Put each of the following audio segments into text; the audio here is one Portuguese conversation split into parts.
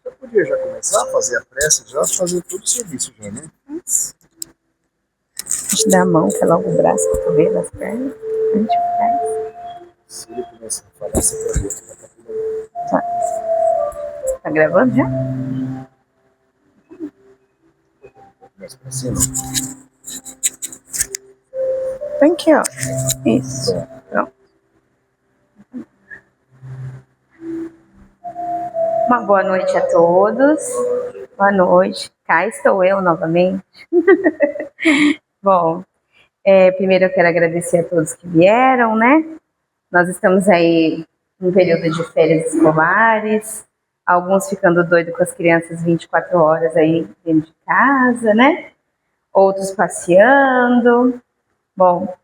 Eu podia já começar a fazer a prece, já fazer todo o serviço já, né? A gente dá a mão, que é logo o braço, o cotovelo, as pernas. A gente faz. Se ele começar a falar, você vai ver. Tá. Tá gravando já? Mais pra cima. Põe aqui, ó. Isso. Pronto. Uma boa noite a todos. Boa noite. Cá estou eu novamente. Bom, primeiro eu quero agradecer a todos que vieram, né? Nós estamos aí num período de férias escolares, alguns ficando doidos com as crianças 24 horas aí dentro de casa, né? Outros passeando. Bom,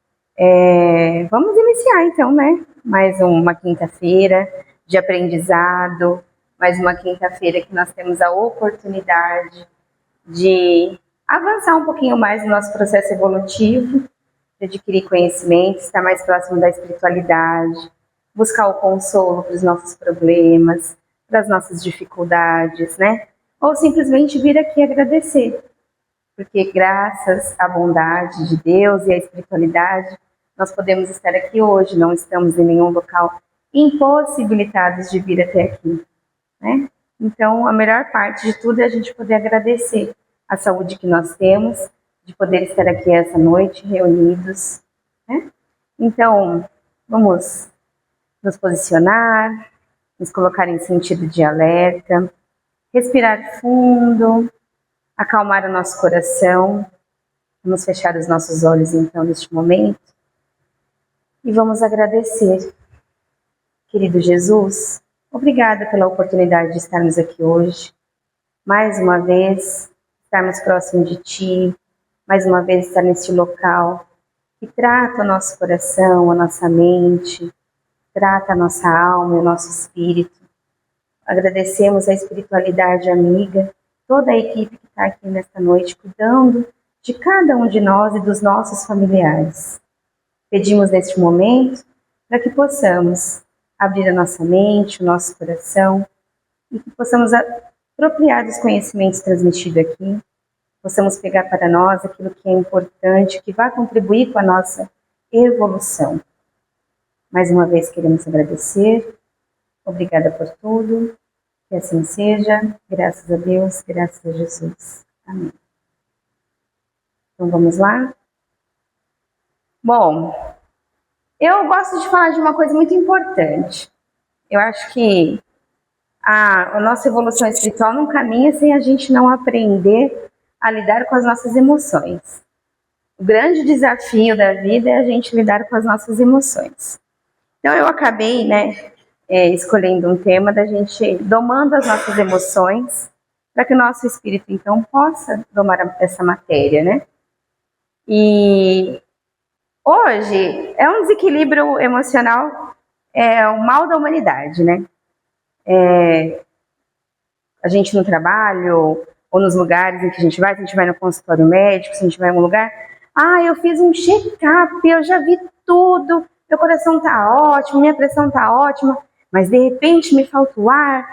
vamos iniciar então, né? Mais uma quinta-feira de aprendizado, mais uma quinta-feira que nós temos a oportunidade de avançar um pouquinho mais no nosso processo evolutivo, de adquirir conhecimento, estar mais próximo da espiritualidade, buscar o consolo para os nossos problemas, para as nossas dificuldades, né? Ou simplesmente vir aqui agradecer, porque graças à bondade de Deus e à espiritualidade, nós podemos estar aqui hoje, não estamos em nenhum local impossibilitados de vir até aqui, né? Então, a melhor parte de tudo é a gente poder agradecer a saúde que nós temos, de poder estar aqui essa noite reunidos, né? Então, vamos nos posicionar, nos colocar em sentido de alerta, respirar fundo, acalmar o nosso coração. Vamos fechar os nossos olhos então neste momento e vamos agradecer. Querido Jesus, obrigada pela oportunidade de estarmos aqui hoje, mais uma vez estarmos próximos de Ti, mais uma vez estar neste local que trata o nosso coração, a nossa mente, trata a nossa alma e o nosso espírito. Agradecemos a espiritualidade amiga, toda a equipe que está aqui nesta noite, cuidando de cada um de nós e dos nossos familiares. Pedimos neste momento para que possamos abrir a nossa mente, o nosso coração, e que possamos apropriar dos conhecimentos transmitidos aqui, possamos pegar para nós aquilo que é importante, que vai contribuir com a nossa evolução. Mais uma vez queremos agradecer, obrigada por tudo, que assim seja, graças a Deus, graças a Jesus. Amém. Então vamos lá? Bom, eu gosto de falar de uma coisa muito importante. Eu acho que a nossa evolução espiritual não caminha sem a gente não aprender a lidar com as nossas emoções. O grande desafio da vida é a gente lidar com as nossas emoções. Então eu acabei, escolhendo um tema da gente domando as nossas emoções, para que o nosso espírito então possa domar essa matéria, né? E hoje é um desequilíbrio emocional, é o mal da humanidade, né? A gente no trabalho ou nos lugares em que a gente vai, se a gente vai no consultório médico, se a gente vai em algum lugar, eu fiz um check-up, eu já vi tudo, meu coração tá ótimo, minha pressão tá ótima, mas de repente me falta o ar,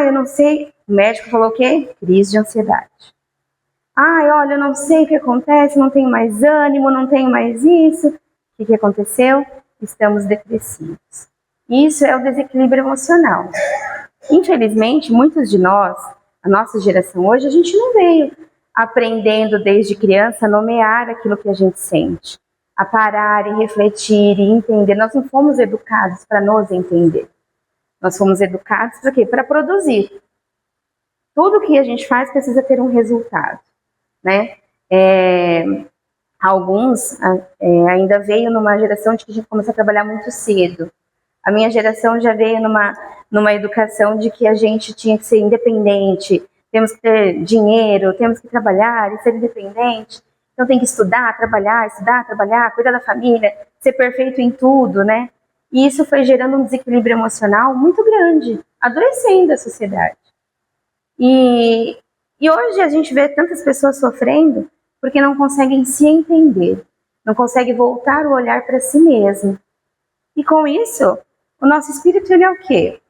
eu não sei, o médico falou o quê? Crise de ansiedade. Olha, eu não sei o que acontece, não tenho mais ânimo, não tenho mais isso. O que aconteceu? Estamos depressivos. Isso é o desequilíbrio emocional. Infelizmente, muitos de nós, a nossa geração hoje, a gente não veio aprendendo desde criança a nomear aquilo que a gente sente, a parar e refletir e entender. Nós não fomos educados para nos entender. Nós fomos educados para quê? Para produzir. Tudo que a gente faz precisa ter um resultado, né? Alguns ainda veio numa geração de que a gente começou a trabalhar muito cedo. A minha geração já veio numa educação de que a gente tinha que ser independente, temos que ter dinheiro, temos que trabalhar e ser independente. Então tem que estudar, trabalhar, cuidar da família, ser perfeito em tudo, né? E isso foi gerando um desequilíbrio emocional muito grande, adoecendo a sociedade. E hoje a gente vê tantas pessoas sofrendo porque não conseguem se entender. não consegue voltar o olhar para si mesmo. E com isso, o nosso espírito, ele é o quê?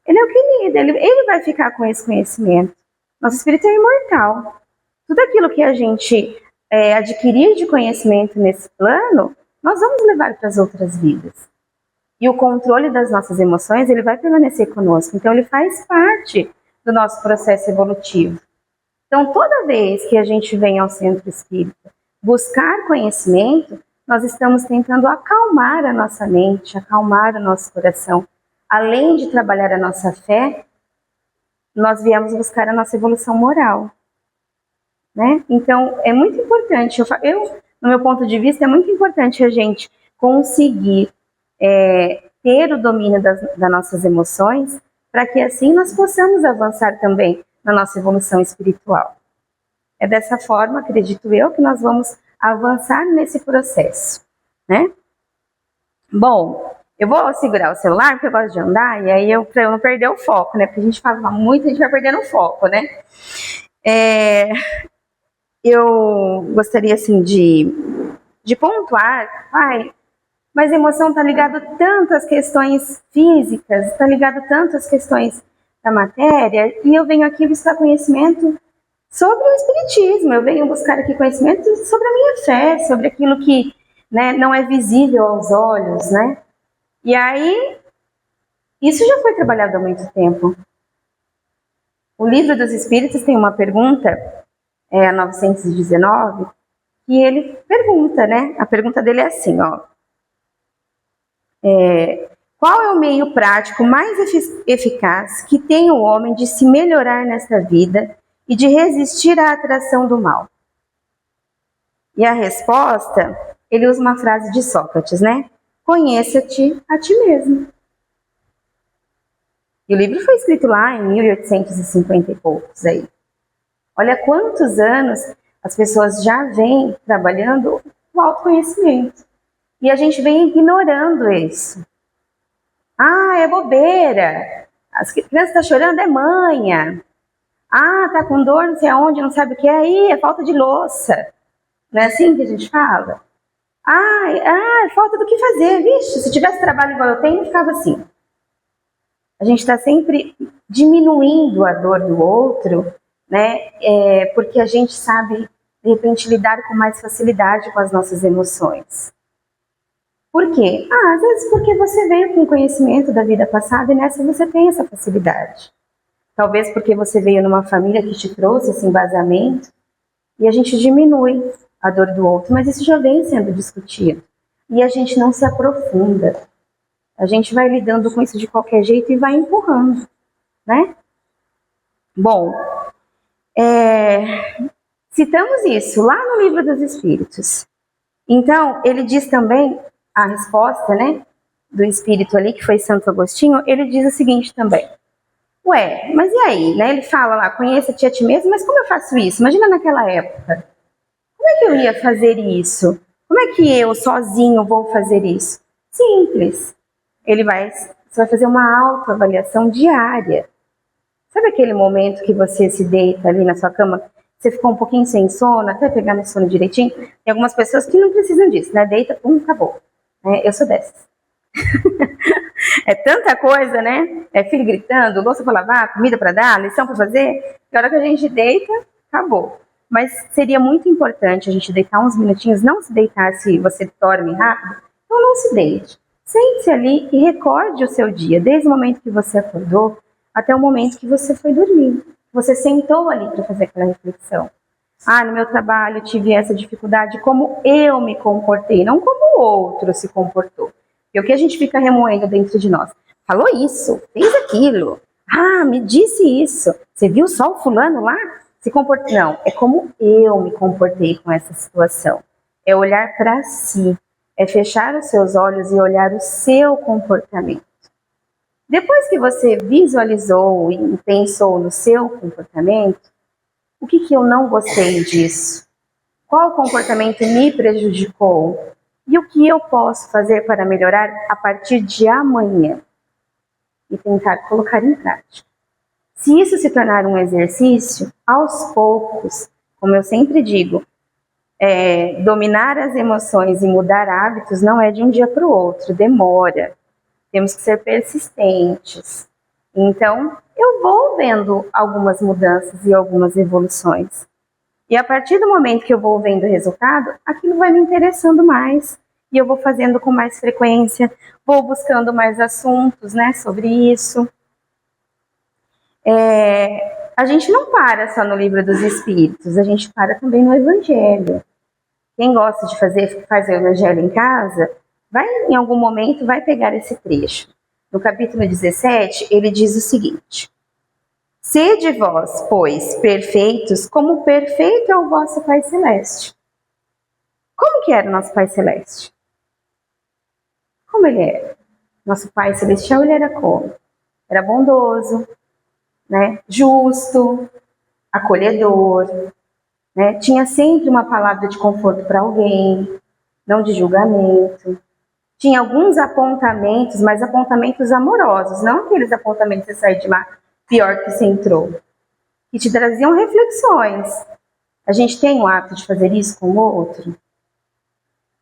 Ele é o que lida, ele vai ficar com esse conhecimento. Nosso espírito é imortal. Tudo aquilo que a gente adquirir de conhecimento nesse plano, nós vamos levar para as outras vidas. E o controle das nossas emoções, ele vai permanecer conosco. Então, ele faz parte do nosso processo evolutivo. Então, toda vez que a gente vem ao centro espírita buscar conhecimento, nós estamos tentando acalmar a nossa mente, acalmar o nosso coração. Além de trabalhar a nossa fé, nós viemos buscar a nossa evolução moral. Né? Então, é muito importante, no meu ponto de vista, é muito importante a gente conseguir ter o domínio das nossas emoções, para que assim nós possamos avançar também na nossa evolução espiritual. É dessa forma, acredito eu, que nós vamos avançar nesse processo, né? Bom, eu vou segurar o celular, porque eu gosto de andar, e aí para eu não perder o foco, né? Porque a gente fala muito, a gente vai perdendo o foco, né? Eu gostaria, assim, de pontuar, mas a emoção está ligada tanto às questões físicas, está ligada tanto às questões da matéria, e eu venho aqui buscar conhecimento sobre o Espiritismo, eu venho buscar aqui conhecimento sobre a minha fé, sobre aquilo que, né, não é visível aos olhos, né? E aí, isso já foi trabalhado há muito tempo. O Livro dos Espíritos tem uma pergunta, a 919, e ele pergunta, né? A pergunta dele é assim, ó. Qual é o meio prático mais eficaz que tem o homem de se melhorar nesta vida e de resistir à atração do mal? E a resposta, ele usa uma frase de Sócrates, né? Conheça-te a ti mesmo. E o livro foi escrito lá em 1850 e poucos aí. Olha quantos anos as pessoas já vêm trabalhando o autoconhecimento. E a gente vem ignorando isso. É bobeira. As crianças estão chorando, é manha. Tá com dor, não sei aonde, não sabe o que é. Aí é falta de louça. Não é assim que a gente fala? Falta do que fazer. Vixe, se tivesse trabalho igual eu tenho, ficava assim. A gente está sempre diminuindo a dor do outro, né? Porque a gente sabe, de repente, lidar com mais facilidade com as nossas emoções. Por quê? Às vezes porque você veio com conhecimento da vida passada e nessa você tem essa facilidade. Talvez porque você veio numa família que te trouxe esse embasamento e a gente diminui a dor do outro, mas isso já vem sendo discutido. E a gente não se aprofunda. A gente vai lidando com isso de qualquer jeito e vai empurrando, né? Bom, citamos isso lá no Livro dos Espíritos. Então, ele diz também, a resposta, né, do Espírito ali, que foi Santo Agostinho, ele diz o seguinte também. Mas e aí, né? Ele fala lá, conheça-te a ti mesmo, mas como eu faço isso? Imagina naquela época. Como é que eu ia fazer isso? Como é que eu, sozinho, vou fazer isso? Simples. Você vai fazer uma autoavaliação diária. Sabe aquele momento que você se deita ali na sua cama, você ficou um pouquinho sem sono, até pegar no sono direitinho? Tem algumas pessoas que não precisam disso, né? Deita, pum, acabou. Eu sou dessas. É tanta coisa, né? É filho gritando, louça para lavar, comida para dar, lição para fazer. Na hora que a gente deita, acabou. Mas seria muito importante a gente deitar uns minutinhos, não se deitar se você dorme rápido, então não se deite. Sente-se ali e recorde o seu dia, desde o momento que você acordou até o momento que você foi dormir. Você sentou ali para fazer aquela reflexão. No meu trabalho eu tive essa dificuldade, como eu me comportei, não como o outro se comportou. E o que a gente fica remoendo dentro de nós? Falou isso, fez aquilo. Me disse isso. Você viu só o fulano lá? Se comportou. Não, é como eu me comportei com essa situação. É olhar para si. É fechar os seus olhos e olhar o seu comportamento. Depois que você visualizou e pensou no seu comportamento, o que eu não gostei disso? Qual comportamento me prejudicou? E o que eu posso fazer para melhorar a partir de amanhã? E tentar colocar em prática. Se isso se tornar um exercício, aos poucos, como eu sempre digo, dominar as emoções e mudar hábitos não é de um dia para o outro, demora. Temos que ser persistentes. Então, eu vou vendo algumas mudanças e algumas evoluções. E a partir do momento que eu vou vendo o resultado, aquilo vai me interessando mais. E eu vou fazendo com mais frequência, vou buscando mais assuntos, né, sobre isso. A gente não para só no Livro dos Espíritos, a gente para também no Evangelho. Quem gosta de faz o Evangelho em casa, em algum momento, vai pegar esse trecho. No capítulo 17, ele diz o seguinte: sede vós, pois, perfeitos, como perfeito é o vosso Pai Celeste. Como que era o nosso Pai Celeste? Como ele era? Nosso Pai Celestial, ele era como? Era bondoso, né? Justo, acolhedor, né? Tinha sempre uma palavra de conforto para alguém, não de julgamento. Tinha alguns apontamentos, mas apontamentos amorosos, não aqueles apontamentos que você sai de lá pior que você entrou, que te traziam reflexões. A gente tem o hábito de fazer isso com o outro?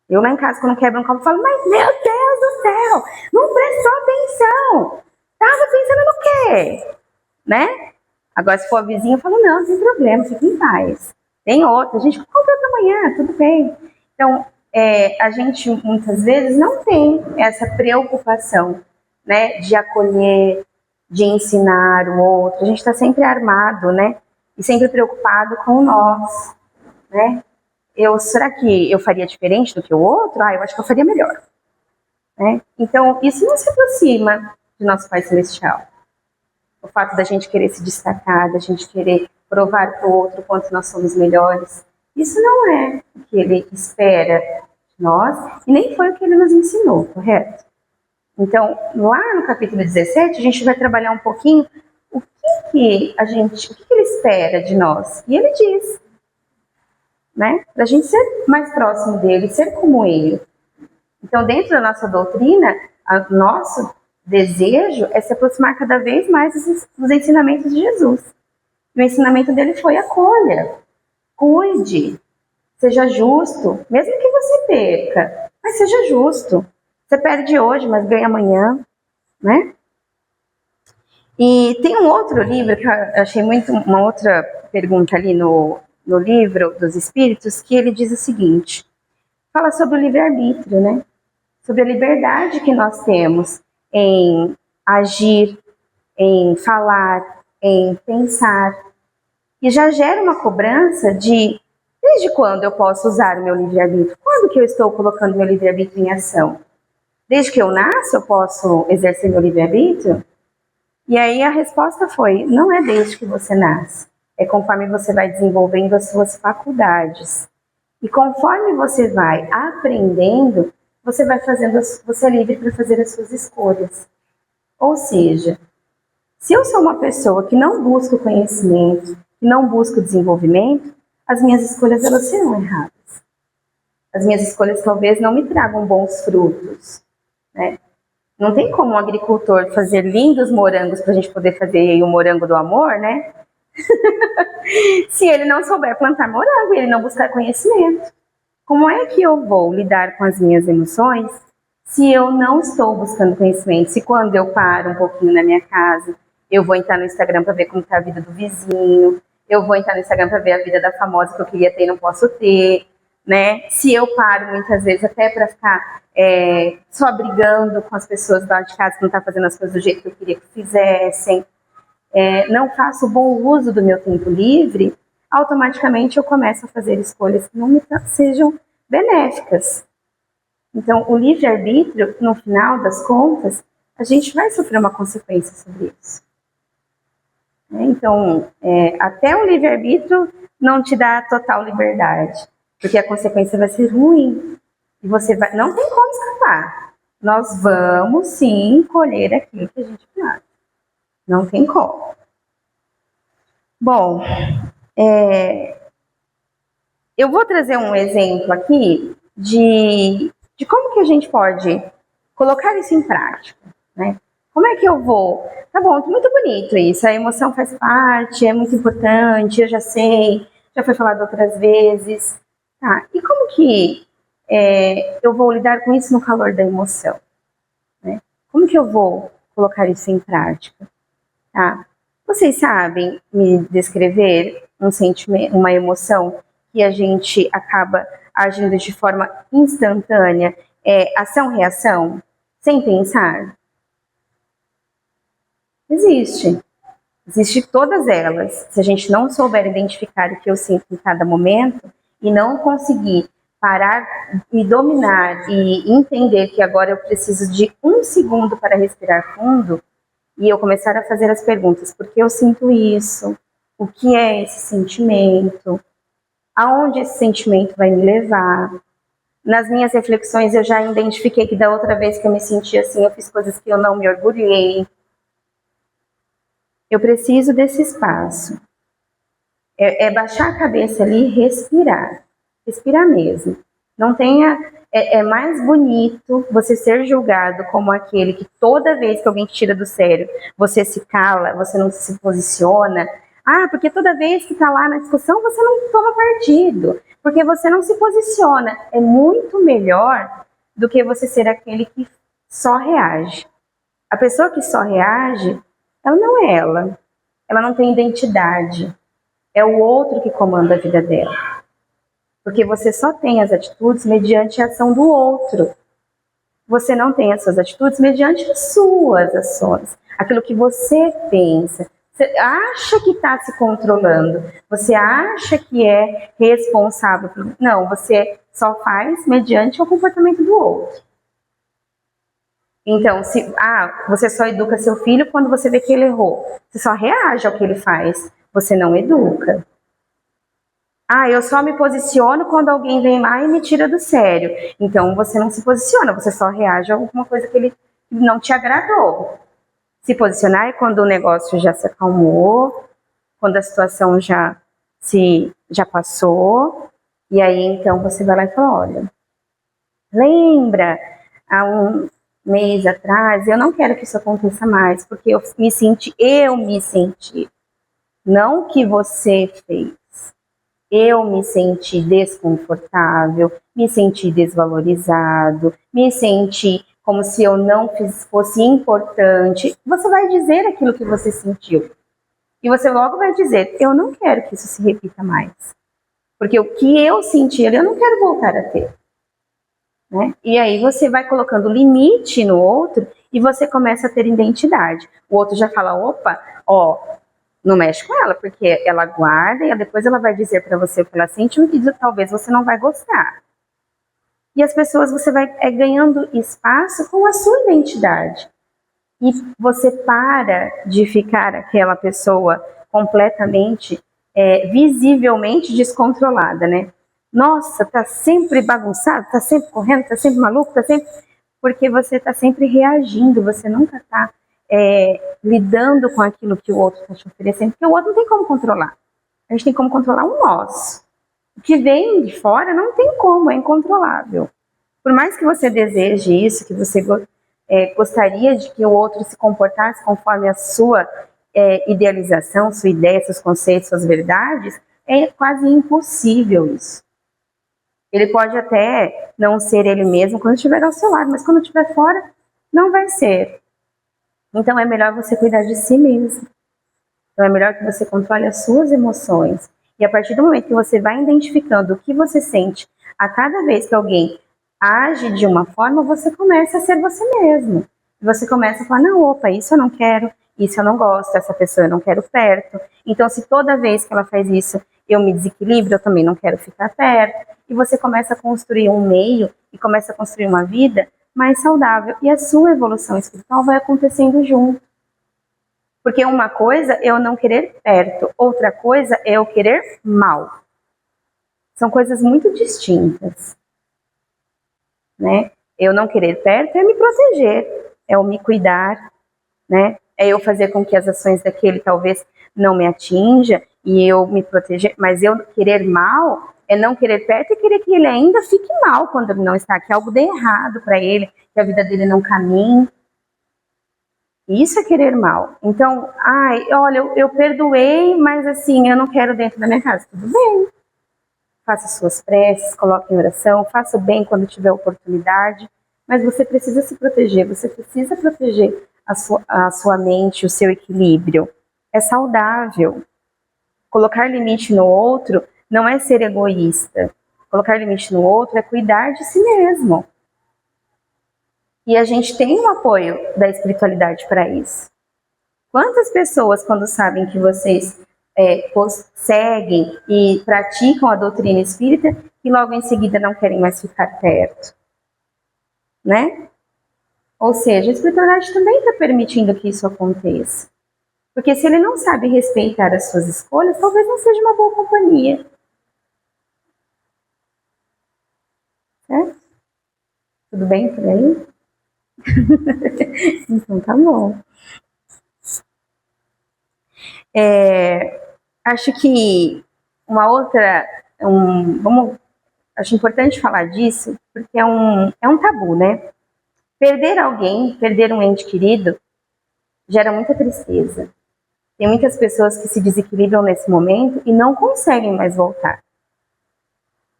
Eu lá em casa, quando quebro um copo, falo, mas meu Deus do céu, não prestou atenção, tava pensando no quê? Né? Agora, se for a vizinha, eu falo, não, não tem problema, fica em paz. Tem outra, a gente compra para amanhã, tudo bem. Então, a gente muitas vezes não tem essa preocupação, né, de acolher, de ensinar o outro. A gente está sempre armado, né, e sempre preocupado com nós, né. Será que eu faria diferente do que o outro? Eu acho que eu faria melhor, né? Então, isso não se aproxima de nosso Pai Celestial. O fato da gente querer se destacar, da gente querer provar para o outro quanto nós somos melhores, isso não é o que ele espera de nós e nem foi o que ele nos ensinou, correto? Então, lá no capítulo 17, a gente vai trabalhar um pouquinho o que ele espera de nós. E ele diz, né, para a gente ser mais próximo dele, ser como ele. Então, dentro da nossa doutrina, nosso desejo é se aproximar cada vez mais dos ensinamentos de Jesus. E o ensinamento dele foi: acolha, cuide, seja justo, mesmo que você perca, mas seja justo. Você perde hoje, mas ganha amanhã, né? E tem um outro livro que eu achei uma outra pergunta ali no Livro dos Espíritos, que ele diz o seguinte: fala sobre o livre-arbítrio, né? Sobre a liberdade que nós temos em agir, em falar, em pensar. E já gera uma cobrança de desde quando eu posso usar o meu livre-arbítrio? Quando que eu estou colocando meu livre-arbítrio em ação? Desde que eu nasço eu posso exercer meu livre-arbítrio? E aí a resposta foi: não é desde que você nasce. É conforme você vai desenvolvendo as suas faculdades. E conforme você vai aprendendo, você é livre para fazer as suas escolhas. Ou seja, se eu sou uma pessoa que não busca o conhecimento, que não busca o desenvolvimento, as minhas escolhas elas serão erradas. As minhas escolhas talvez não me tragam bons frutos, né? Não tem como um agricultor fazer lindos morangos para a gente poder fazer o morango do amor, né? Se ele não souber plantar morango e ele não buscar conhecimento. Como é que eu vou lidar com as minhas emoções se eu não estou buscando conhecimento? Se quando eu paro um pouquinho na minha casa, eu vou entrar no Instagram para ver como está a vida do vizinho, eu vou entrar no Instagram para ver a vida da famosa que eu queria ter e não posso ter, né? Se eu paro muitas vezes até para ficar só brigando com as pessoas lá de casa que não estão fazendo as coisas do jeito que eu queria que fizessem, não faço bom uso do meu tempo livre, automaticamente eu começo a fazer escolhas que não sejam benéficas. Então, o livre-arbítrio, no final das contas, a gente vai sofrer uma consequência sobre isso. Então, até o livre-arbítrio não te dá total liberdade, porque a consequência vai ser ruim. E não tem como escapar. Nós vamos, sim, colher aquilo que a gente planta. Não tem como. Bom, eu vou trazer um exemplo aqui de como que a gente pode colocar isso em prática, né? Como é que eu vou? Tá bom, muito bonito isso, a emoção faz parte, é muito importante, eu já sei, já foi falado outras vezes, Tá, e como que eu vou lidar com isso no calor da emoção? Né? Como que eu vou colocar isso em prática? Tá? Vocês sabem me descrever um sentimento, uma emoção que a gente acaba agindo de forma instantânea, ação-reação, sem pensar? Existe. Existe todas elas. Se a gente não souber identificar o que eu sinto em cada momento e não conseguir parar, me dominar e entender que agora eu preciso de 1 segundo para respirar fundo e eu começar a fazer as perguntas: por que eu sinto isso? O que é esse sentimento? Aonde esse sentimento vai me levar? Nas minhas reflexões eu já identifiquei que da outra vez que eu me senti assim, eu fiz coisas que eu não me orgulhei. Eu preciso desse espaço. Baixar a cabeça ali e respirar. Respirar mesmo. Não tenha... É mais bonito você ser julgado como aquele que toda vez que alguém te tira do sério, você se cala, você não se posiciona. Ah, porque toda vez que está lá na discussão, você não toma partido. Porque você não se posiciona. É muito melhor do que você ser aquele que só reage. A pessoa que só reage, ela não é ela. Ela não tem identidade. É o outro que comanda a vida dela. Porque você só tem as atitudes mediante a ação do outro. Você não tem as suas atitudes mediante as suas ações. Aquilo que você pensa. Você acha que está se controlando. Você acha que é responsável. Não, você só faz mediante o comportamento do outro. Então, você só educa seu filho quando você vê que ele errou. Você só reage ao que ele faz. Você não educa. Eu só me posiciono quando alguém vem lá e me tira do sério. Então, você não se posiciona, você só reage a alguma coisa que ele não te agradou. Se posicionar é quando o negócio já se acalmou, quando a situação já passou, e aí, então, você vai lá e fala, olha, lembra, há um mês atrás, eu não quero que isso aconteça mais, porque eu me senti, não que você fez. Eu me senti desconfortável, me senti desvalorizado, me senti como se eu não fosse importante. Você vai dizer aquilo que você sentiu. E você logo vai dizer, eu não quero que isso se repita mais. Porque o que eu senti, eu não quero voltar a ter. Né? E aí você vai colocando limite no outro e você começa a ter identidade. O outro já fala, opa, não mexe com ela, porque ela guarda e depois ela vai dizer para você o que ela sente e que talvez você não vai gostar. E as pessoas, você vai ganhando espaço com a sua identidade. E você para de ficar aquela pessoa completamente, visivelmente descontrolada, né? Nossa, tá sempre bagunçado, tá sempre correndo, tá sempre maluco, tá sempre... Porque você tá sempre reagindo, você nunca tá lidando com aquilo que o outro está te oferecendo, porque o outro não tem como controlar. A gente tem como controlar o nosso. O que vem de fora não tem como, é incontrolável. Por mais que você deseje isso, que você gostaria de que o outro se comportasse conforme a sua idealização, sua ideia, seus conceitos, suas verdades, é quase impossível isso. Ele pode até não ser ele mesmo quando estiver ao seu lado, mas quando estiver fora, não vai ser. Então, é melhor você cuidar de si mesmo. Então, é melhor que você controle as suas emoções. E a partir do momento que você vai identificando o que você sente a cada vez que alguém age de uma forma, você começa a ser você mesmo. Você começa a falar, não, opa, isso eu não quero, isso eu não gosto, essa pessoa eu não quero perto. Então, se toda vez que ela faz isso, eu me desequilibro, eu também não quero ficar perto. E você começa a construir um meio e começa a construir uma vida mais saudável. E a sua evolução espiritual vai acontecendo junto. Porque uma coisa é eu não querer perto, outra coisa é eu querer mal. São coisas muito distintas. Né? Eu não querer perto é me proteger, é eu me cuidar, né? É eu fazer com que as ações daquele talvez não me atinja e eu me proteger, mas eu querer mal é não querer perto e querer que ele ainda fique mal quando ele não está, que algo dê errado para ele, que a vida dele não caminhe. Isso é querer mal. Então, olha, eu perdoei, mas assim, eu não quero dentro da minha casa. Tudo bem. faça suas preces, coloque em oração, faça o bem quando tiver oportunidade, mas você precisa se proteger, você precisa proteger a sua mente, o seu equilíbrio. É saudável. Colocar limite no outro não é ser egoísta. Colocar limite no outro é cuidar de si mesmo. E a gente tem o apoio da espiritualidade para isso. Quantas pessoas, quando sabem que vocês seguem e praticam a doutrina espírita, e logo em seguida não querem mais ficar perto? Né? Ou seja, a espiritualidade também está permitindo que isso aconteça. Porque se ele não sabe respeitar as suas escolhas, talvez não seja uma boa companhia. Certo? Tudo bem por aí? Então tá bom. Acho que uma outra... acho importante falar disso, porque é um tabu, né? Perder alguém, perder um ente querido, gera muita tristeza. Tem muitas pessoas que se desequilibram nesse momento e não conseguem mais voltar.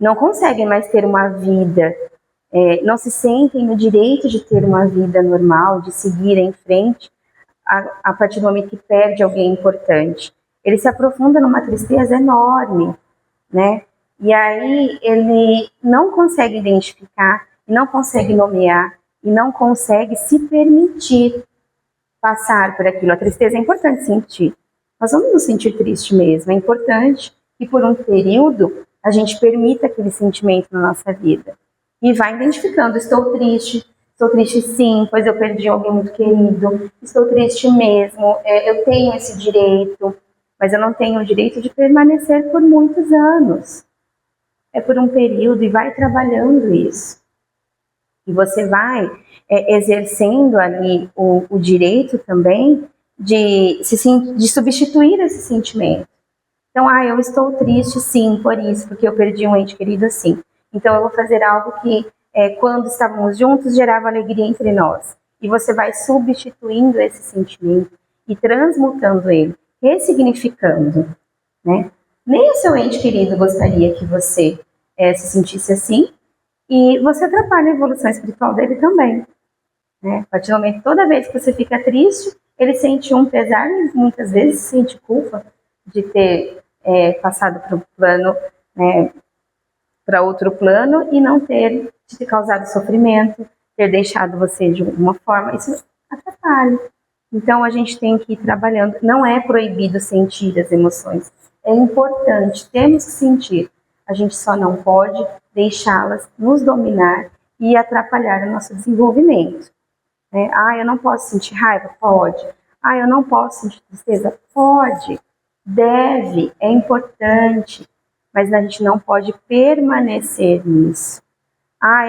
Não conseguem mais ter uma vida, não se sentem no direito de ter uma vida normal, de seguir em frente a partir do momento que perde alguém importante. Ele se aprofunda numa tristeza enorme, né? E aí ele não consegue identificar, não consegue nomear e não consegue se permitir passar por aquilo. A tristeza é importante sentir. Nós vamos nos sentir triste mesmo. É importante que por um período a gente permita aquele sentimento na nossa vida. E vai identificando, estou triste sim, pois eu perdi alguém muito querido, estou triste mesmo, eu tenho esse direito, mas eu não tenho o direito de permanecer por muitos anos. É por um período e vai trabalhando isso. E você vai exercendo ali o direito também de substituir esse sentimento. Então, eu estou triste sim por isso, porque eu perdi um ente querido assim. Então eu vou fazer algo que quando estávamos juntos gerava alegria entre nós. E você vai substituindo esse sentimento e transmutando ele, ressignificando, né? Nem o seu ente querido gostaria que você se sentisse assim, e você atrapalha a evolução espiritual dele também, né? A partir do momento, toda vez que você fica triste, ele sente um pesar e muitas vezes sente culpa de ter passado para o plano, para outro plano e não ter te causado sofrimento, ter deixado você de alguma forma, isso atrapalha. Então a gente tem que ir trabalhando. Não é proibido sentir as emoções, é importante, temos que sentir. A gente só não pode deixá-las nos dominar e atrapalhar o nosso desenvolvimento. Eu não posso sentir raiva? Pode. Eu não posso sentir tristeza? Pode. Deve, é importante. Mas a gente não pode permanecer nisso.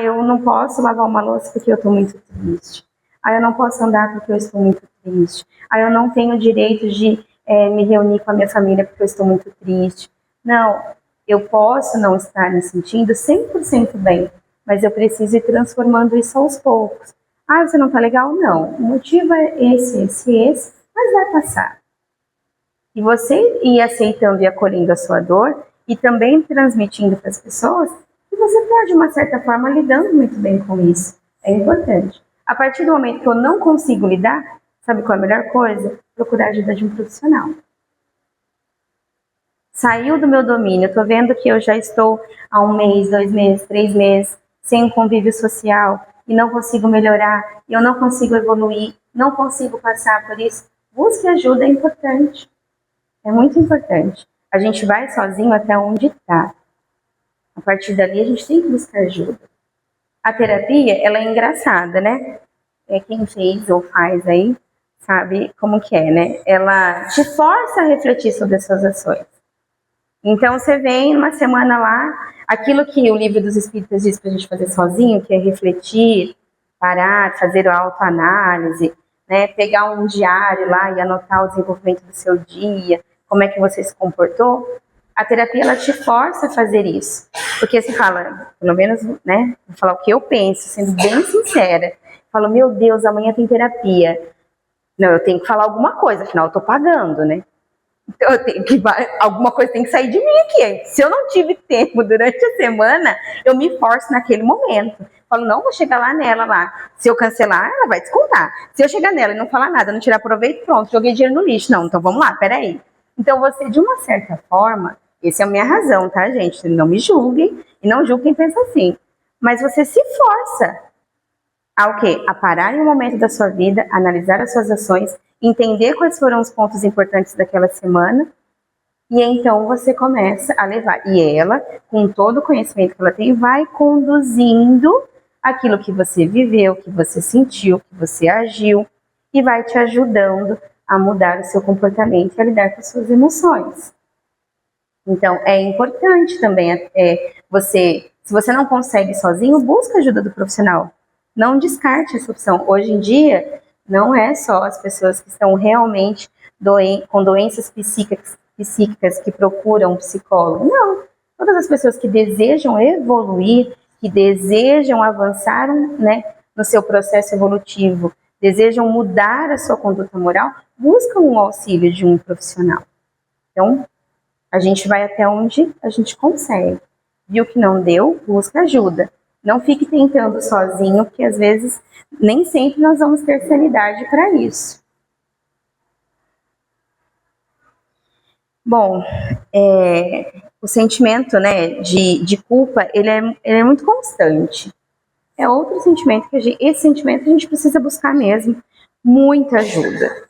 Eu não posso lavar uma louça porque eu estou muito triste. Eu não posso andar porque eu estou muito triste. Eu não tenho direito de me reunir com a minha família porque eu estou muito triste. Não, eu posso não estar me sentindo 100% bem, mas eu preciso ir transformando isso aos poucos. Você não está legal? Não. O motivo é esse, mas vai passar. E você ir aceitando e acolhendo a sua dor e também transmitindo para as pessoas, e você está, de uma certa forma, lidando muito bem com isso. É importante. A partir do momento que eu não consigo lidar, sabe qual é a melhor coisa? Procurar a ajuda de um profissional. Saiu do meu domínio, estou vendo que eu já estou há 1 mês, 2 meses, 3 meses, sem um convívio social, e não consigo melhorar, e eu não consigo evoluir, não consigo passar por isso. Busque ajuda, é importante. É muito importante. A gente vai sozinho até onde está. A partir dali, a gente tem que buscar ajuda. A terapia, ela é engraçada, né? Quem fez ou faz aí, sabe como que é, né? Ela te força a refletir sobre as suas ações. Então, você vem uma semana lá, aquilo que o Livro dos Espíritos diz pra gente fazer sozinho, que é refletir, parar, fazer a autoanálise, né? Pegar um diário lá e anotar o desenvolvimento do seu dia, como é que você se comportou. A terapia, ela te força a fazer isso. Porque você fala, pelo menos, né? Vou falar o que eu penso, sendo bem sincera. Falo, meu Deus, amanhã tem terapia. Não, eu tenho que falar alguma coisa, afinal eu tô pagando, né? Então eu tenho que, alguma coisa tem que sair de mim aqui. Se eu não tive tempo durante a semana, eu me forço naquele momento. Falo, não, vou chegar lá nela lá. Se eu cancelar, ela vai descontar. Se eu chegar nela e não falar nada, não tirar proveito, pronto, joguei dinheiro no lixo. Não, então vamos lá, peraí. Então você, de uma certa forma, essa é a minha razão, tá, gente? Não me julguem e não julguem quem pensa assim. Mas você se força a o quê? A parar em um momento da sua vida, analisar as suas ações, entender quais foram os pontos importantes daquela semana, e então você começa a levar. E ela, com todo o conhecimento que ela tem, vai conduzindo aquilo que você viveu, que você sentiu, que você agiu, e vai te ajudando a mudar o seu comportamento e a lidar com as suas emoções. Então, é importante também você, se você não consegue sozinho, busca a ajuda do profissional. Não descarte essa opção. Hoje em dia, não é só as pessoas que estão realmente com doenças psíquicas que procuram um psicólogo. Não. Todas as pessoas que desejam evoluir, que desejam avançar, né, no seu processo evolutivo, desejam mudar a sua conduta moral, buscam um auxílio de um profissional. Então, a gente vai até onde a gente consegue. Viu que não deu, busca ajuda. Não fique tentando sozinho, porque às vezes nem sempre nós vamos ter sanidade para isso. Bom, o sentimento, né, de culpa, ele é muito constante. É outro sentimento que esse sentimento a gente precisa buscar mesmo muita ajuda,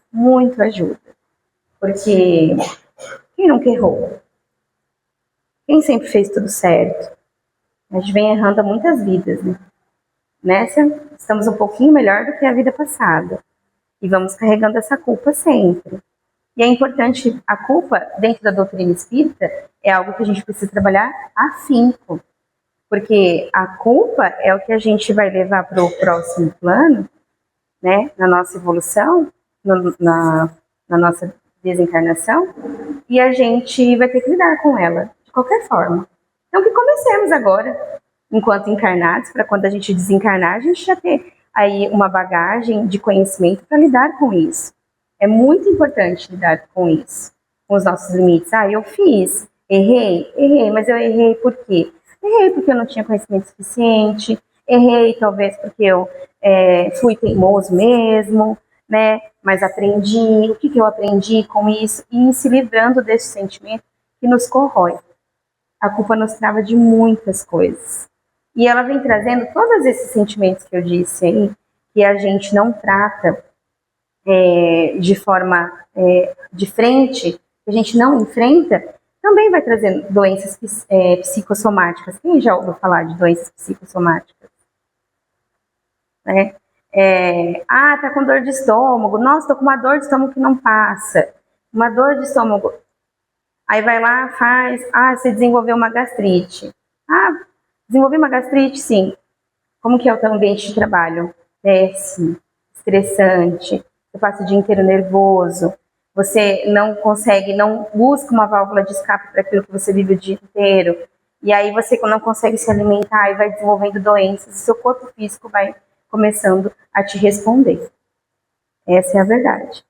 porque quem nunca errou? Quem sempre fez tudo certo? A gente vem errando há muitas vidas, né? Nessa, estamos um pouquinho melhor do que a vida passada. E vamos carregando essa culpa sempre. E é importante, a culpa, dentro da doutrina espírita, é algo que a gente precisa trabalhar afinco. Porque a culpa é o que a gente vai levar para o próximo plano, né? Na nossa evolução, na nossa desencarnação, e a gente vai ter que lidar com ela, de qualquer forma. Então, que comecemos agora, enquanto encarnados, para quando a gente desencarnar, a gente já ter aí uma bagagem de conhecimento para lidar com isso. É muito importante lidar com isso, com os nossos limites. Eu fiz, errei, mas eu errei por quê? Errei porque eu não tinha conhecimento suficiente, errei talvez porque eu fui teimoso mesmo, né? Mas aprendi, o que eu aprendi com isso? E se livrando desse sentimento que nos corrói. A culpa nos trava de muitas coisas. E ela vem trazendo todos esses sentimentos que eu disse aí, que a gente não trata de forma de frente, que a gente não enfrenta, também vai trazendo doenças psicossomáticas. Quem já ouviu falar de doenças psicossomáticas? Né? Tá com dor de estômago. Nossa, tô com uma dor de estômago que não passa. Uma dor de estômago. Aí vai lá, faz. Você desenvolveu uma gastrite. Desenvolvi uma gastrite, sim. Como que é o teu ambiente de trabalho? Péssimo, estressante. Você passa o dia inteiro nervoso. Você não consegue, não busca uma válvula de escape para aquilo que você vive o dia inteiro. E aí você não consegue se alimentar e vai desenvolvendo doenças. E seu corpo físico vai começando a te responder. Essa é a verdade.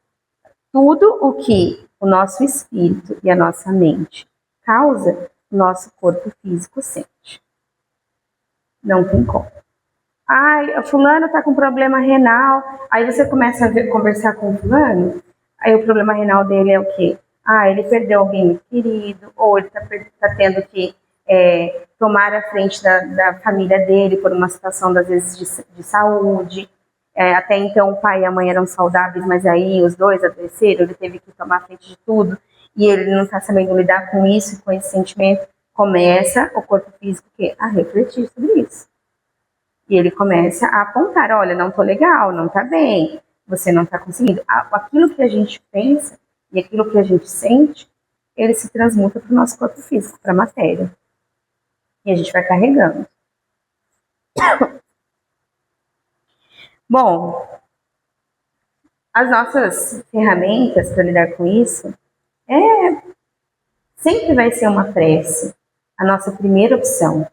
Tudo o que o nosso espírito e a nossa mente causa, o nosso corpo físico sente. Não tem como. A fulano tá com problema renal. Aí você começa a conversar com o fulano. Aí o problema renal dele é o quê? Ele perdeu alguém muito querido, ou ele tá tendo que tomar a frente da família dele por uma situação, às vezes, de saúde. Até então o pai e a mãe eram saudáveis, mas aí os dois adoeceram, ele teve que tomar a frente de tudo, e ele não está sabendo lidar com isso, com esse sentimento. Começa o corpo físico a refletir sobre isso. E ele começa a apontar, olha, não tô legal, não tá bem, você não tá conseguindo. Aquilo que a gente pensa e aquilo que a gente sente, ele se transmuta para o nosso corpo físico, para a matéria. E a gente vai carregando. Bom, as nossas ferramentas para lidar com isso sempre vai ser uma prece, a nossa primeira opção.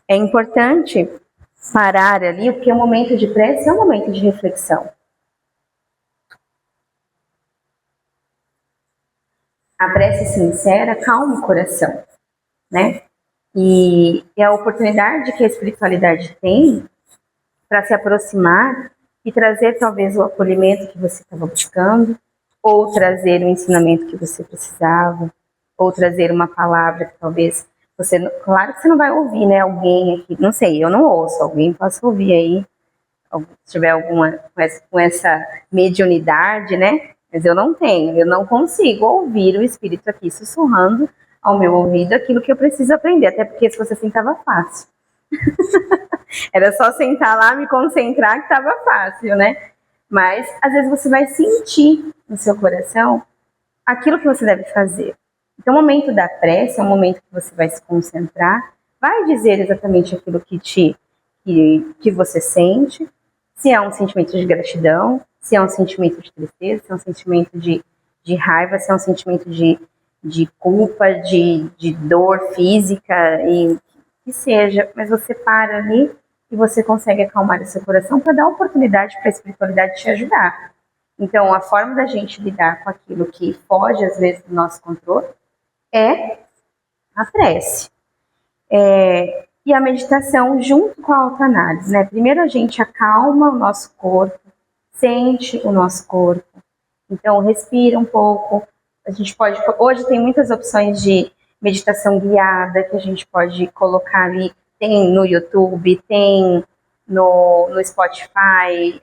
É importante parar ali, porque o momento de prece é um momento de reflexão. a prece sincera calma o coração, né? E é a oportunidade que a espiritualidade tem para se aproximar e trazer talvez o acolhimento que você estava buscando, ou trazer o ensinamento que você precisava, ou trazer uma palavra que talvez você... Claro que você não vai ouvir, né, alguém aqui, não sei, eu não ouço, alguém possa ouvir aí, se tiver alguma com essa mediunidade, né, mas eu não tenho, eu não consigo ouvir o espírito aqui sussurrando ao meu ouvido aquilo que eu preciso aprender, até porque se fosse assim estava fácil. Era só sentar lá, me concentrar que estava fácil, né? Mas às vezes você vai sentir no seu coração aquilo que você deve fazer. Então, o momento da prece é um momento que você vai se concentrar, vai dizer exatamente aquilo que você sente, se é um sentimento de gratidão, se é um sentimento de tristeza, se é um sentimento de raiva, se é um sentimento de culpa, de dor física, e que seja, mas você para ali e você consegue acalmar o seu coração para dar oportunidade para a espiritualidade te ajudar. Então, a forma da gente lidar com aquilo que foge, às vezes, do nosso controle é a prece. E a meditação junto com a autoanálise, né? Primeiro a gente acalma o nosso corpo, sente o nosso corpo. Então, respira um pouco. A gente pode... Hoje tem muitas opções de meditação guiada que a gente pode colocar ali. Tem no YouTube, tem no Spotify,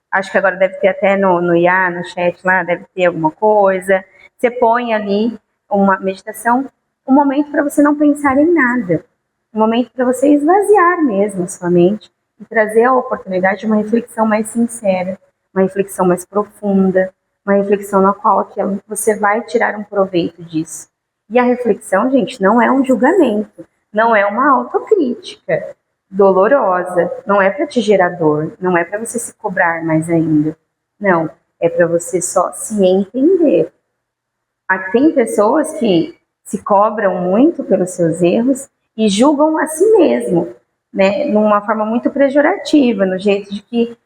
acho que agora deve ter até no IA, no chat lá, deve ter alguma coisa. Você põe ali uma meditação, um momento para você não pensar em nada, um momento para você esvaziar mesmo a sua mente e trazer a oportunidade de uma reflexão mais sincera, uma reflexão mais profunda, uma reflexão na qual você vai tirar um proveito disso. E a reflexão, gente, não é um julgamento, não é uma autocrítica dolorosa, não é para te gerar dor, não é para você se cobrar mais ainda, não, é para você só se entender. Tem pessoas que se cobram muito pelos seus erros e julgam a si mesmo, né, numa forma muito pejorativa, no jeito de que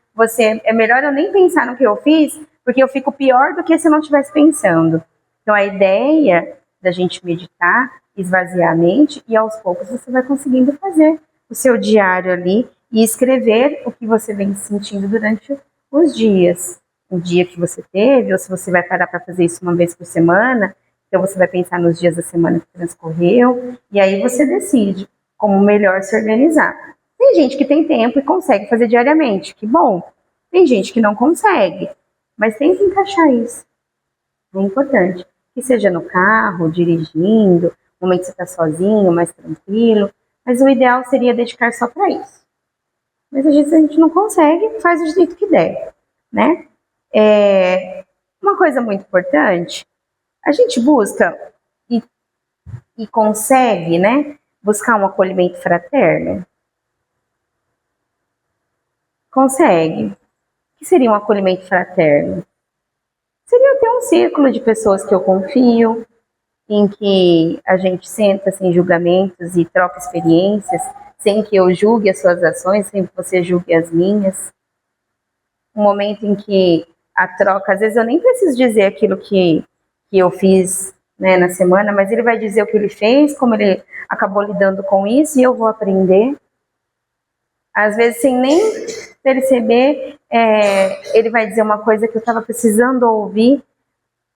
é melhor eu nem pensar no que eu fiz, porque eu fico pior do que se eu não estivesse pensando. Então a ideia da gente meditar, esvaziar a mente, e aos poucos você vai conseguindo fazer o seu diário ali e escrever o que você vem sentindo durante os dias. O dia que você teve, ou se você vai parar para fazer isso uma vez por semana, então você vai pensar nos dias da semana que transcorreu, e aí você decide como melhor se organizar. Tem gente que tem tempo e consegue fazer diariamente, que bom. Tem gente que não consegue, mas tem que encaixar isso. É importante que seja no carro, dirigindo, no momento que você está sozinho, mais tranquilo, mas o ideal seria dedicar só para isso. Mas às vezes a gente não consegue, faz do jeito que der, né? Uma coisa muito importante, a gente busca e consegue, né, buscar um acolhimento fraterno. Consegue. O que seria um acolhimento fraterno? Seria ter um círculo de pessoas que eu confio, em que a gente senta sem julgamentos e troca experiências, sem que eu julgue as suas ações, sem que você julgue as minhas. Um momento em que a troca, às vezes eu nem preciso dizer aquilo que eu fiz, né, na semana, mas ele vai dizer o que ele fez, como ele acabou lidando com isso, e eu vou aprender. Às vezes, sem nem perceber, ele vai dizer uma coisa que eu estava precisando ouvir,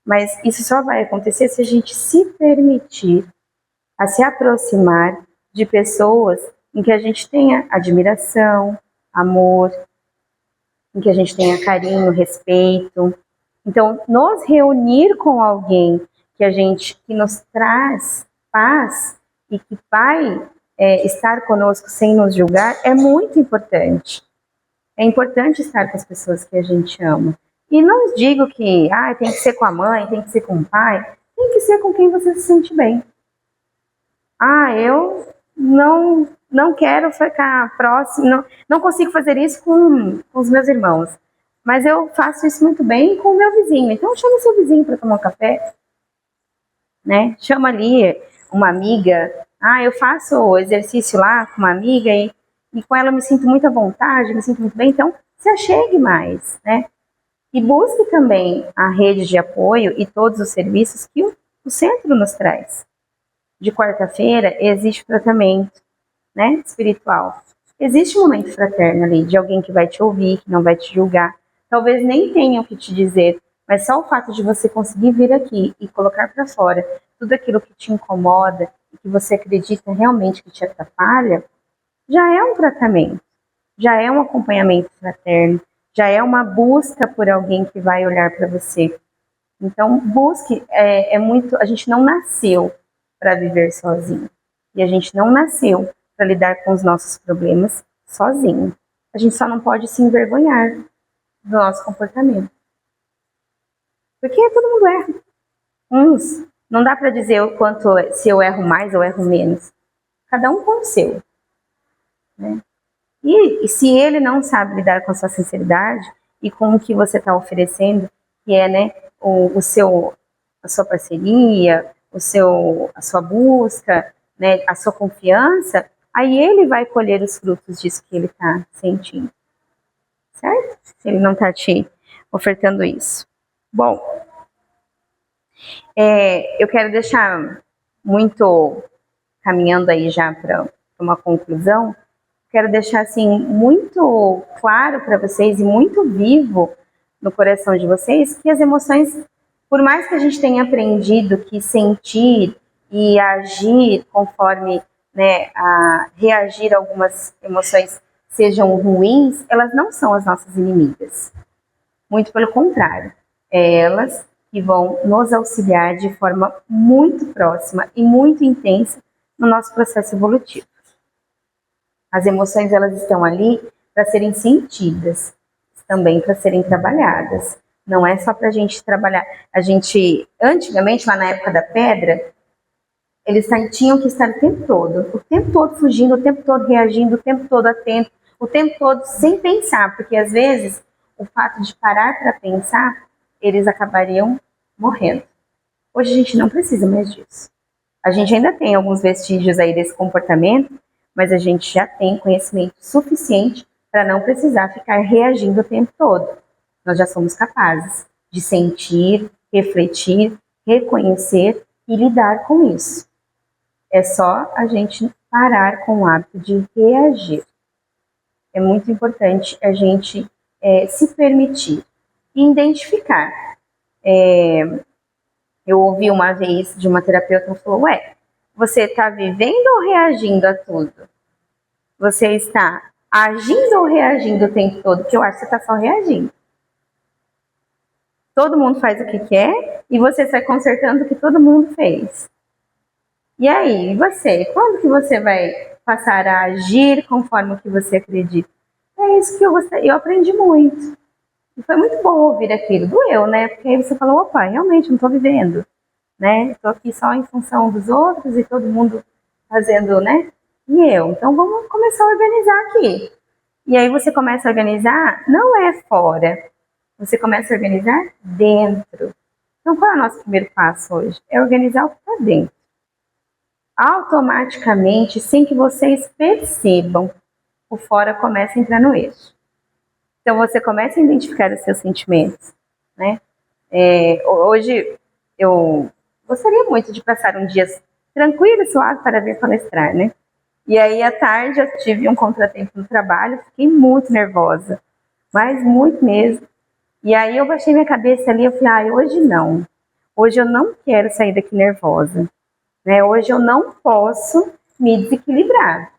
mas isso só vai acontecer se a gente se permitir a se aproximar de pessoas em que a gente tenha admiração, amor, em que a gente tenha carinho, respeito. Então, nos reunir com alguém que nos traz paz e que vai estar conosco sem nos julgar é muito importante. É importante estar com as pessoas que a gente ama. E não digo que tem que ser com a mãe, tem que ser com o pai, tem que ser com quem você se sente bem. Eu não quero ficar próximo, não consigo fazer isso com os meus irmãos, mas eu faço isso muito bem com o meu vizinho. Então chama o seu vizinho para tomar um café, né? Chama ali uma amiga. Eu faço exercício lá com uma amiga e com ela eu me sinto muito à vontade, me sinto muito bem, então se achegue mais, né? E busque também a rede de apoio e todos os serviços que o centro nos traz. De quarta-feira existe tratamento, né, espiritual. Existe um momento fraterno ali, de alguém que vai te ouvir, que não vai te julgar. Talvez nem tenha o que te dizer, mas só o fato de você conseguir vir aqui e colocar para fora tudo aquilo que te incomoda e que você acredita realmente que te atrapalha, já é um tratamento, já é um acompanhamento fraterno, já é uma busca por alguém que vai olhar para você. Então, busque, a gente não nasceu para viver sozinho. E a gente não nasceu para lidar com os nossos problemas sozinho. A gente só não pode se envergonhar do nosso comportamento. Porque todo mundo erra. Não dá para dizer o quanto, se eu erro mais ou erro menos. Cada um com o seu. Né? E se ele não sabe lidar com a sua sinceridade e com o que você está oferecendo, que é, né, a sua parceria, a sua busca, né, a sua confiança, aí ele vai colher os frutos disso que ele está sentindo. Certo? Se ele não está te ofertando isso. Bom, eu quero deixar muito, caminhando aí já para uma conclusão, quero deixar assim muito claro para vocês e muito vivo no coração de vocês que as emoções, por mais que a gente tenha aprendido que sentir e agir conforme, né, reagir a algumas emoções sejam ruins, elas não são as nossas inimigas. Muito pelo contrário, elas que vão nos auxiliar de forma muito próxima e muito intensa no nosso processo evolutivo. As emoções, elas estão ali para serem sentidas, também para serem trabalhadas. Não é só para a gente trabalhar. Antigamente, lá na época da pedra, eles tinham que estar o tempo todo fugindo, o tempo todo reagindo, o tempo todo atento, o tempo todo sem pensar, porque às vezes o fato de parar para pensar, eles acabariam morrendo. Hoje a gente não precisa mais disso. A gente ainda tem alguns vestígios aí desse comportamento, mas a gente já tem conhecimento suficiente para não precisar ficar reagindo o tempo todo. Nós já somos capazes de sentir, refletir, reconhecer e lidar com isso. É só a gente parar com o hábito de reagir. É muito importante a gente se permitir e identificar. Eu ouvi uma vez de uma terapeuta que falou, você está vivendo ou reagindo a tudo? Você está agindo ou reagindo o tempo todo? Porque eu acho que você está só reagindo. Todo mundo faz o que quer e você sai consertando o que todo mundo fez. E aí, e você? Quando que você vai passar a agir conforme o que você acredita? É isso que eu aprendi muito. E foi muito bom ouvir aquilo. Doeu, né? Porque aí você falou, opa, realmente não estou vivendo. Né? Estou aqui só em função dos outros e todo mundo fazendo, né? E eu. Então vamos começar a organizar aqui. E aí você começa a organizar, não é fora. Você começa a organizar dentro. Então qual é o nosso primeiro passo hoje? É organizar o que está dentro. Automaticamente, sem que vocês percebam, o fora começa a entrar no eixo. Então você começa a identificar os seus sentimentos, né? Hoje eu gostaria muito de passar um dia tranquilo e suave para vir palestrar, né? E aí à tarde eu tive um contratempo no trabalho, fiquei muito nervosa, mas muito mesmo. E aí eu baixei minha cabeça ali, eu falei, hoje não. Hoje eu não quero sair daqui nervosa. Né? Hoje eu não posso me desequilibrar.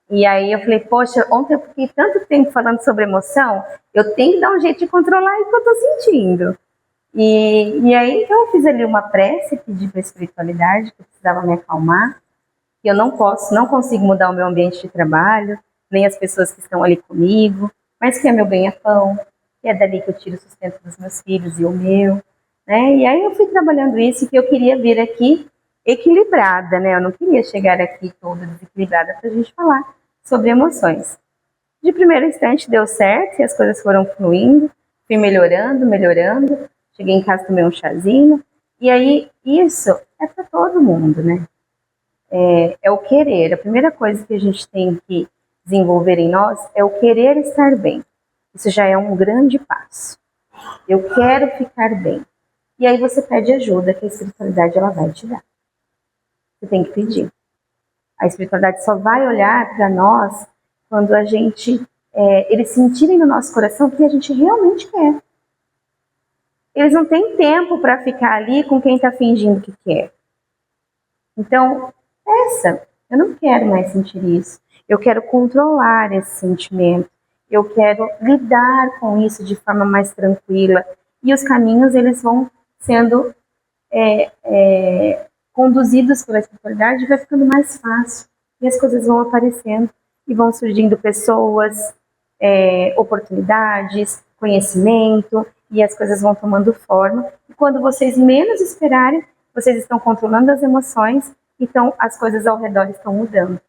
E aí eu falei, poxa, ontem eu fiquei tanto tempo falando sobre emoção, eu tenho que dar um jeito de controlar o que eu estou sentindo. E aí então eu fiz ali uma prece, pedi para a espiritualidade que eu precisava me acalmar, que eu não consigo mudar o meu ambiente de trabalho, nem as pessoas que estão ali comigo, mas que é meu ganha-pão, que é dali que eu tiro o sustento dos meus filhos e o meu. Né? E aí eu fui trabalhando isso, que eu queria vir aqui equilibrada, né? Eu não queria chegar aqui toda desequilibrada para a gente falar sobre emoções. De primeiro instante deu certo e as coisas foram fluindo, fui melhorando. Cheguei em casa, tomei um chazinho. E aí isso é para todo mundo, né? É o querer. A primeira coisa que a gente tem que desenvolver em nós é o querer estar bem. Isso já é um grande passo. Eu quero ficar bem. E aí você pede ajuda, que a espiritualidade ela vai te dar. Você tem que pedir. A espiritualidade só vai olhar para nós quando a gente, eles sentirem no nosso coração que a gente realmente quer. Eles não têm tempo para ficar ali com quem está fingindo que quer. Então, eu não quero mais sentir isso. Eu quero controlar esse sentimento. Eu quero lidar com isso de forma mais tranquila. E os caminhos, eles vão sendo conduzidos pela espiritualidade e vai ficando mais fácil. E as coisas vão aparecendo e vão surgindo pessoas, oportunidades, conhecimento, e as coisas vão tomando forma. E quando vocês menos esperarem, vocês estão controlando as emoções, então as coisas ao redor estão mudando.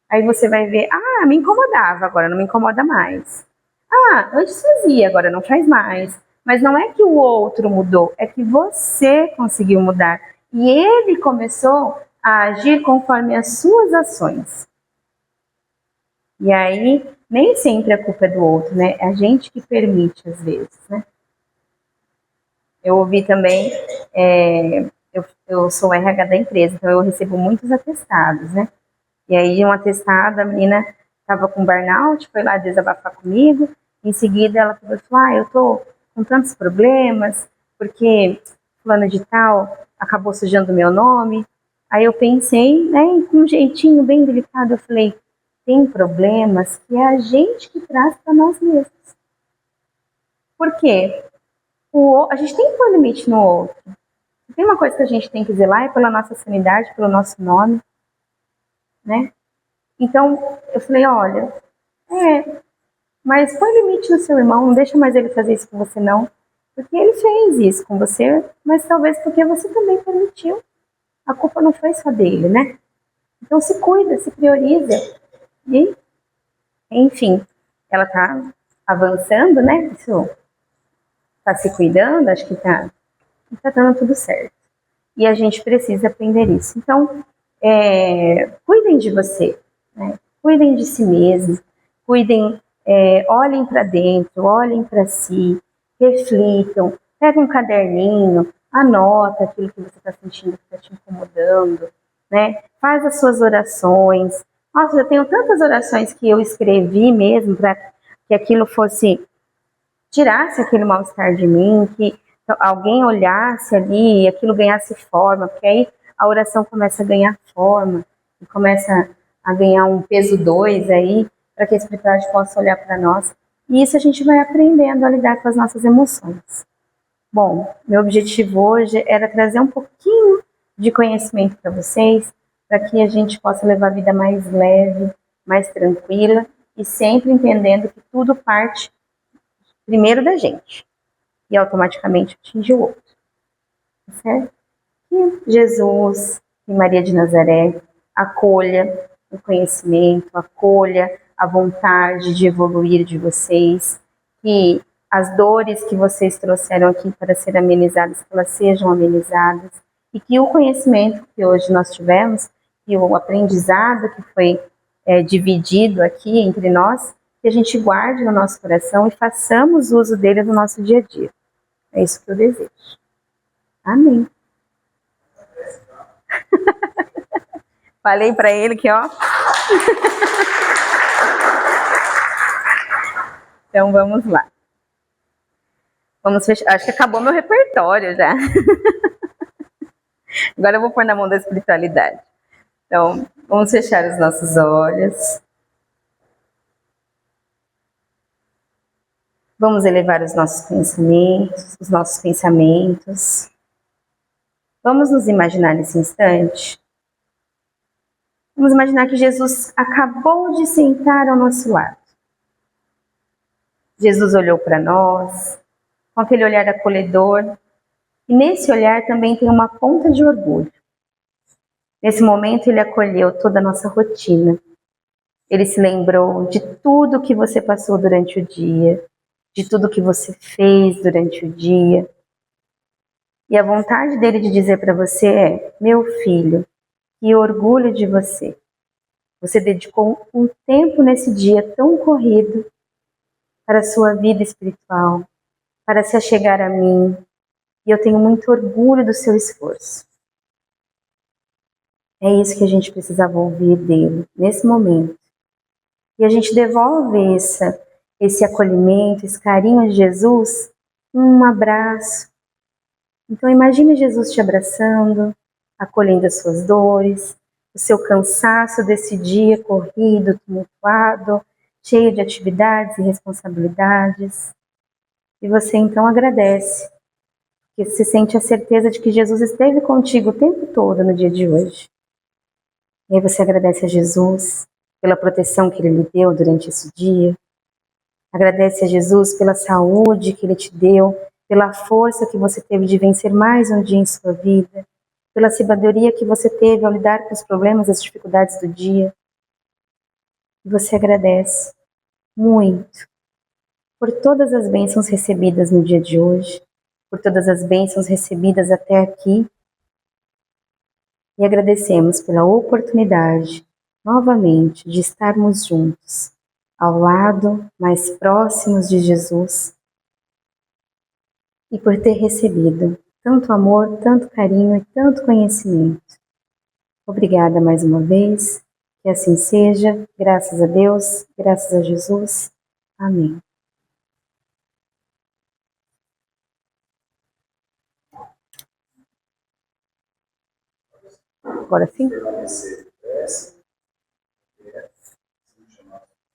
Aí você vai ver, me incomodava, agora não me incomoda mais. Antes fazia, agora não faz mais. Mas não é que o outro mudou, é que você conseguiu mudar. E ele começou a agir conforme as suas ações. E aí, nem sempre a culpa é do outro, né? É a gente que permite, às vezes, né? Eu ouvi também, eu sou RH da empresa, então eu recebo muitos atestados, né? E aí, um atestado, a menina estava com burnout, foi lá desabafar comigo. Em seguida, ela falou, eu tô com tantos problemas, porque fulano de tal acabou sujando meu nome. Aí eu pensei, né, com um jeitinho bem delicado, eu falei, tem problemas que é a gente que traz para nós mesmos. Por quê? A gente tem que pôr limite no outro. Tem uma coisa que a gente tem que zelar, é pela nossa sanidade, pelo nosso nome, né? Então, eu falei, olha, mas põe limite no seu irmão, não deixa mais ele fazer isso com você, não. Porque ele fez isso com você, mas talvez porque você também permitiu. A culpa não foi só dele, né? Então se cuida, se prioriza. E, enfim, ela tá avançando, né? Isso tá se cuidando, acho que tá dando tudo certo. E a gente precisa aprender isso. Então, cuidem de você, né? Cuidem de si mesmos, cuidem, olhem para dentro, olhem para si, reflitam, pega um caderninho, anota aquilo que você está sentindo que está te incomodando, né? Faz as suas orações. Nossa, eu tenho tantas orações que eu escrevi mesmo para que aquilo tirasse aquele mal-estar de mim, que alguém olhasse ali e aquilo ganhasse forma, porque aí a oração começa a ganhar forma e começa a ganhar um peso 2 aí, para que a espiritualidade possa olhar para nós. E isso a gente vai aprendendo a lidar com as nossas emoções. Bom, meu objetivo hoje era trazer um pouquinho de conhecimento para vocês, para que a gente possa levar a vida mais leve, mais tranquila, e sempre entendendo que tudo parte primeiro da gente, e automaticamente atinge o outro. Certo? Que Jesus e Maria de Nazaré acolha o conhecimento, acolha a vontade de evoluir de vocês, que as dores que vocês trouxeram aqui para serem amenizadas, que elas sejam amenizadas, e que o conhecimento que hoje nós tivemos, e o aprendizado que foi dividido aqui entre nós, que a gente guarde no nosso coração e façamos uso dele no nosso dia a dia. É isso que eu desejo. Amém. Falei para ele que, ó. Então vamos lá. Vamos fechar. Acho que acabou meu repertório já. Agora eu vou pôr na mão da espiritualidade. Então, vamos fechar os nossos olhos. Vamos elevar os nossos pensamentos. Vamos nos imaginar nesse instante. Vamos imaginar que Jesus acabou de sentar ao nosso lado. Jesus olhou para nós, com aquele olhar acolhedor, e nesse olhar também tem uma ponta de orgulho. Nesse momento ele acolheu toda a nossa rotina. Ele se lembrou de tudo que você passou durante o dia, de tudo que você fez durante o dia. E a vontade dele de dizer para você é: meu filho, que orgulho de você. Você dedicou um tempo nesse dia tão corrido para a sua vida espiritual, para se achegar a mim, e eu tenho muito orgulho do seu esforço. É isso que a gente precisava ouvir dele, nesse momento. E a gente devolve esse acolhimento, esse carinho de Jesus, um abraço. Então imagine Jesus te abraçando, acolhendo as suas dores, o seu cansaço desse dia corrido, tumultuado, cheio de atividades e responsabilidades. E você então agradece, porque você sente a certeza de que Jesus esteve contigo o tempo todo no dia de hoje. E aí você agradece a Jesus pela proteção que Ele lhe deu durante esse dia. Agradece a Jesus pela saúde que Ele te deu, pela força que você teve de vencer mais um dia em sua vida, pela sabedoria que você teve ao lidar com os problemas e as dificuldades do dia. E você agradece muito por todas as bênçãos recebidas no dia de hoje, por todas as bênçãos recebidas até aqui. E agradecemos pela oportunidade, novamente, de estarmos juntos, ao lado, mais próximos de Jesus, e por ter recebido tanto amor, tanto carinho e tanto conhecimento. Obrigada mais uma vez, que assim seja, graças a Deus, graças a Jesus. Amém. Agora sim?